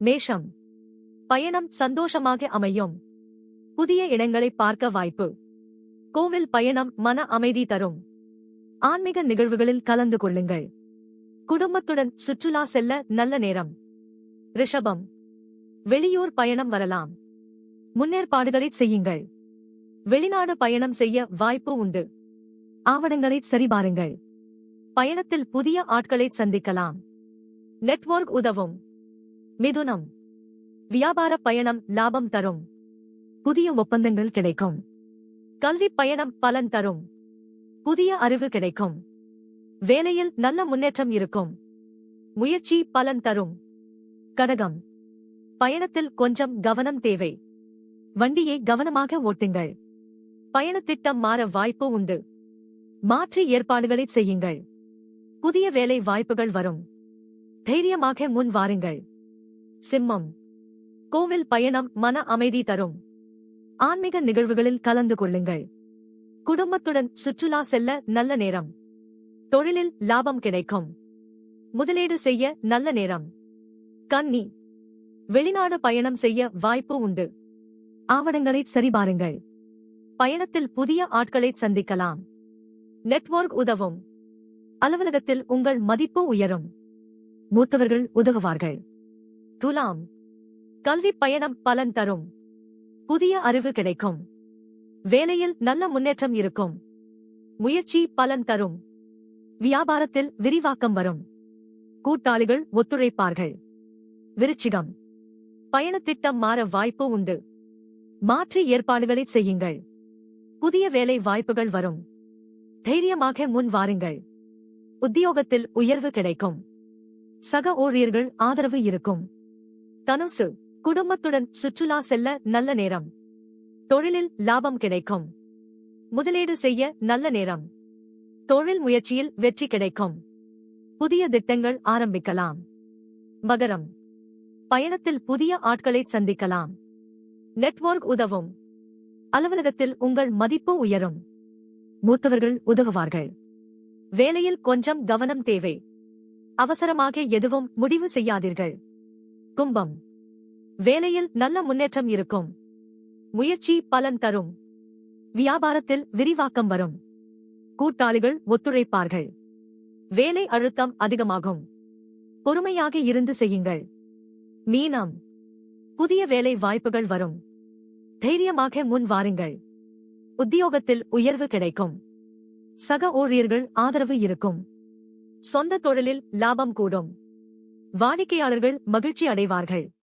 மேஷம். பயணம் சந்தோஷமாக அமையும். புதிய இடங்களை பார்க்க வாய்ப்பு. கோவில் பயணம் மன அமைதி தரும். ஆன்மீக நிகழ்வுகளில் கலந்து கொள்ளுங்கள். குடும்பத்துடன் சுற்றுலா செல்ல நல்ல நேரம். ரிஷபம். வெளியூர் பயணம் வரலாம். முன்னேற்பாடுகளை செய்யுங்கள். வெளிநாடு பயணம் செய்ய வாய்ப்பு உண்டு. ஆவணங்களை சரிபாருங்கள். பயணத்தில் புதிய ஆட்களை சந்திக்கலாம். நெட்வொர்க் உதவும். மிதுனம். வியாபார பயணம் லாபம் தரும். புதிய ஒப்பந்தங்கள் கிடைக்கும். கல்வி பயணம் பலன் தரும். புதிய அறிவு கிடைக்கும். வேலையில் நல்ல முன்னேற்றம் இருக்கும். முயற்சி பலன் தரும். கடகம். பயணத்தில் கொஞ்சம் கவனம் தேவை. வண்டியை கவனமாக ஓட்டுங்கள். பயணத்திட்டம் மாற வாய்ப்பு உண்டு. மாற்று ஏற்பாடுகளை செய்யுங்கள். புதிய வேலை வாய்ப்புகள் வரும். தைரியமாக முன் வாருங்கள். சிம்மம். கோவில் பயணம் மன அமைதி தரும். ஆன்மீக நிகழ்வுகளில் கலந்து கொள்ளுங்கள். குடும்பத்துடன் சுற்றுலா செல்ல நல்ல நேரம். தொழிலில் லாபம் கிடைக்கும். முதலீடு செய்ய நல்ல நேரம். கன்னி. வெளிநாடு பயணம் செய்ய வாய்ப்பு உண்டு. ஆவணங்களை சரிபாருங்கள். பயணத்தில் புதிய ஆட்களை சந்திக்கலாம். நெட்வொர்க் உதவும். அலுவலகத்தில் உங்கள் மதிப்பு உயரும். மூத்தவர்கள் உதவுவார்கள். துலாம். கல்வி பயணம் பலன் தரும். புதிய அறிவு கிடைக்கும். வேலையில் நல்ல முன்னேற்றம் இருக்கும். முயற்சி பலன் தரும். வியாபாரத்தில் விரிவாக்கம் வரும். கூட்டாளிகள் ஒத்துழைப்பார்கள். விருச்சிகம். பயணத்திட்டம் மாற வாய்ப்பு உண்டு. மாற்று ஏற்பாடுகளை செய்யுங்கள். புதிய வேலை வாய்ப்புகள் வரும். தைரியமாக முன் வாருங்கள். உத்தியோகத்தில் உயர்வு கிடைக்கும். சக ஊழியர்கள் ஆதரவு இருக்கும். தனுசு. குடும்பத்துடன் சுற்றுலா செல்ல நல்ல நேரம். தொழிலில் லாபம் கிடைக்கும். முதலீடு செய்ய நல்ல நேரம். தொழில் முயற்சியில் வெற்றி கிடைக்கும். புதிய திட்டங்கள் ஆரம்பிக்கலாம். மகரம். பயணத்தில் புதிய ஆட்களை சந்திக்கலாம். நெட்வொர்க் உதவும். அலுவலகத்தில் உங்கள் மதிப்பு உயரும். மூத்தவர்கள் உதவுவார்கள். வேலையில் கொஞ்சம் கவனம் தேவை. அவசரமாக எதுவும் முடிவு செய்யாதீர்கள். கும்பம். வேலையில் நல்ல முன்னேற்றம் இருக்கும். முயற்சி பலன் தரும். வியாபாரத்தில் விரிவாக்கம் வரும். கூட்டாளிகள் ஒத்துழைப்பார்கள். வேலை அழுத்தம் அதிகமாகும். பொறுமையாக இருந்து செய்யுங்கள். மீனம். புதிய வேலை வாய்ப்புகள் வரும். தைரியமாக முன் வாருங்கள். உத்தியோகத்தில் உயர்வு கிடைக்கும். சக ஊழியர்கள் ஆதரவு இருக்கும். சொந்த தொழிலில் லாபம் கூடும். வாடிக்கையாளர்கள் மகிழ்ச்சி அடைவார்கள்.